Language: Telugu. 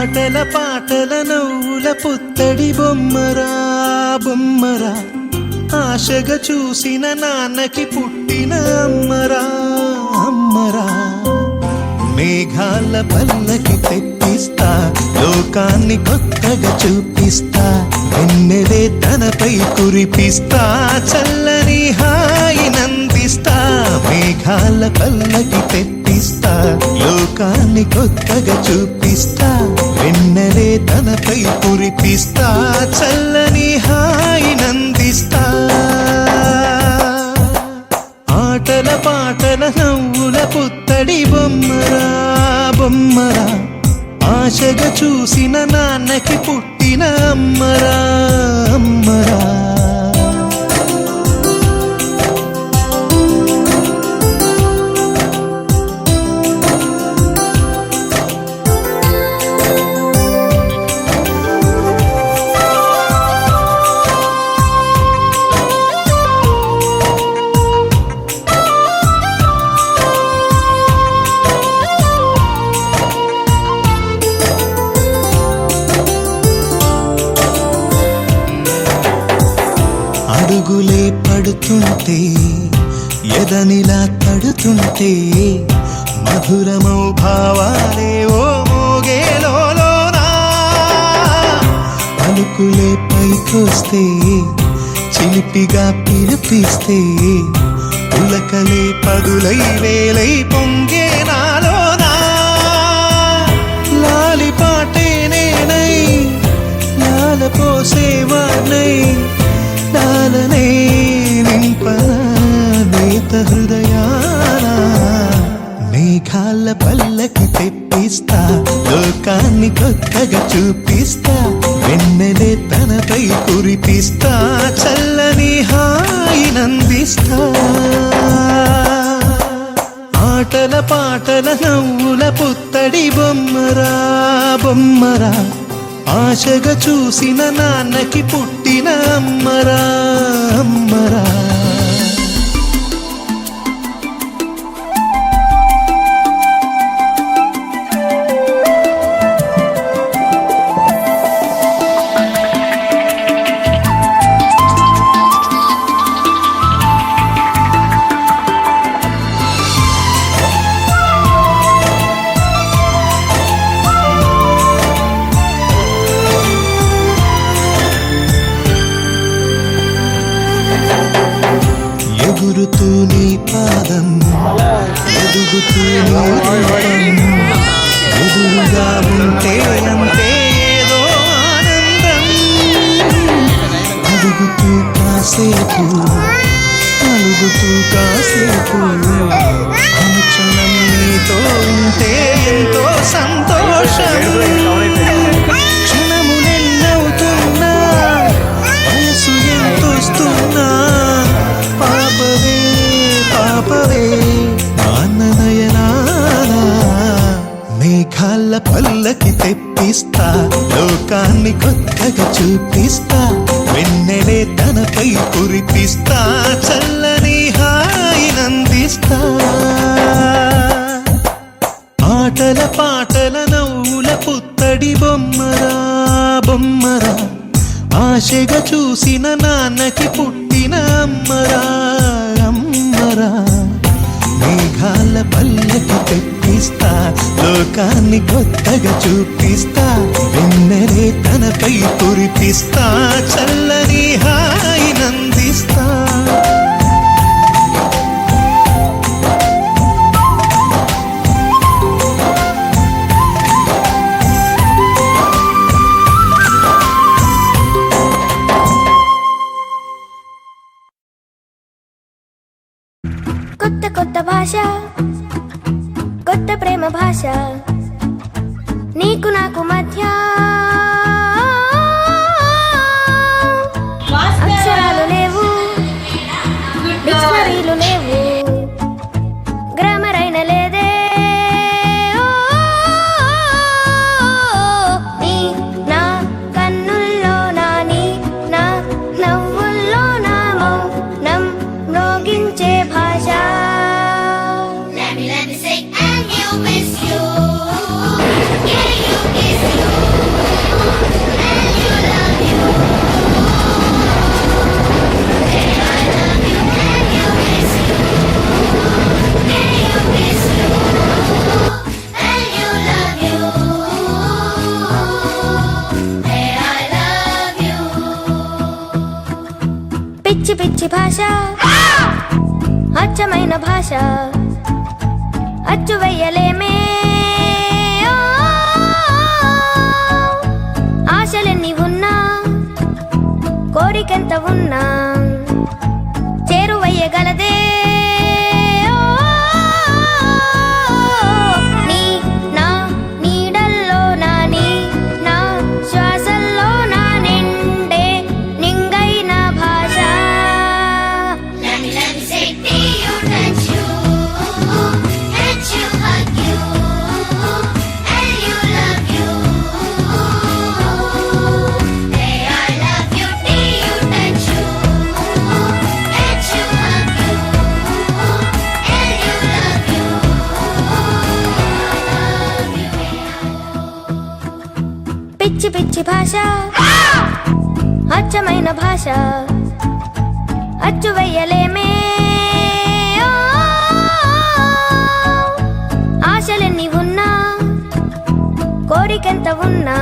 ఆటల పాటల నవ్వుల పుత్తడి బొమ్మరా బొమ్మరా, ఆశగా చూసిన నాన్నకి పుట్టిన అమ్మరా అమ్మరా. మేఘాల పల్లకి తెప్పిస్తా, లోకాన్ని కొత్తగా చూపిస్తా, వెన్నెలే తనపై కురిపిస్తా, చల్లని హాయినందిస్తా. మేఘాల పల్లకి తెప్పిస్తా, లోకాన్ని కొత్తగా చూపిస్తా, వెన్నెలే తనపై కురిపిస్తా, చల్లని హాయినందిస్తా. ఆటల పాటల నవ్వుల పుత్తడి బొమ్మరా బొమ్మరా, ఆశగా చూసిన నాన్నకి పుట్టిన అమ్మరా అమ్మరా. అడుగులే పడుతుంటే ఎదనిలా తడుతుంటే, మధురమౌ భావాలే ఓ మోగేలోనా. పలుకులే పైకొస్తే చిలిపిగా పిలిపిస్తే, పులకలే పదులై వేలై పొంగే నాలోనా. లాలి పాటే నేనై లాల పోసేవాణ్ణై, లాలనే నింపనా నేత హృదయాన. మేఘాల పల్లకి తెప్పిస్తా, లోకాన్ని కొత్తగా చూపిస్తా, వెన్నెలే తనపై కురిపిస్తా, చల్లని హాయినందిస్తా. ఆటల పాటల నవ్వుల పుత్తడి బొమ్మరా బొమ్మరా, ఆశగా చూసిన నాన్నకి పుట్టిన అమ్మరా అమ్మరా. ఎగురుతూ నీ పాదం, ఎదుగుతూ నీ రూపం, ఎదురుగా ఉంటే అంతే ఏదో ఆనందం. అడుగుతూ కాసేపు అలుగుతూ కాసేపు, అనుక్షణం నీతో ఉంటే ఎంతో సంతోషం. క్షణములెన్నవుతున్నా వయసు ఎంతొస్తున్నా, పాపవే పాపవే నాన్ననయనానా. మేఘాల పల్లకి తెప్పిస్తా, లోకాన్ని కొత్తగా చూపిస్తా, వెన్నెలే తనపై కురిపిస్తా, చల్లని హాయినందిస్తా. ఆటల పాటల నవ్వుల పుత్తడి బొమ్మరా బొమ్మరా, ఆశగా చూసిన నాన్నకి పుట్టిన అమ్మరా అమ్మరా. మేఘాల పల్లకి తెప్పిస్తా, లోకాన్ని కొత్తగా చూపిస్తా, వెన్నెలే తనపై కురిపిస్తా, చల్లని హాయినందిస్తా. కొత్త కొత్త భాష, కొత్త ప్రేమ భాష, నీకు నాకు మధ్య అక్షరాలు లేవు, డిక్షనరీలు లేవు, గ్రామర్ అయిన లేదే. నీ నా కన్నుల్లో నా, నీ నా నవ్వుల్లో నా మౌనం మ్రోగించే భాష. Let me sing and you miss you. Yeah, you miss you. పిచ్చి పిచ్చి భాష అచ్చమైన భాష అచ్చు వెయ్యలేమే ఓ, ఆశలెన్ని ఉన్నా కోరికెంత ఉన్నా చేరువయ్యగలదే ఓ, నీ నా నీడల్లో నా నీ నా శ్వాసల్లో నా నిండే నింగైన భాష. Let me say to you, touch you, hug you, and you love you. Hey, I love you, till you touch you, hug you, and you love you. పిచ్చి పిచ్చి భాష అచ్చమైన భాష అచ్చు వెయ్యలేమే ఓ, ఆశలెన్ని ఉన్నా కోరికెంత ఉన్నా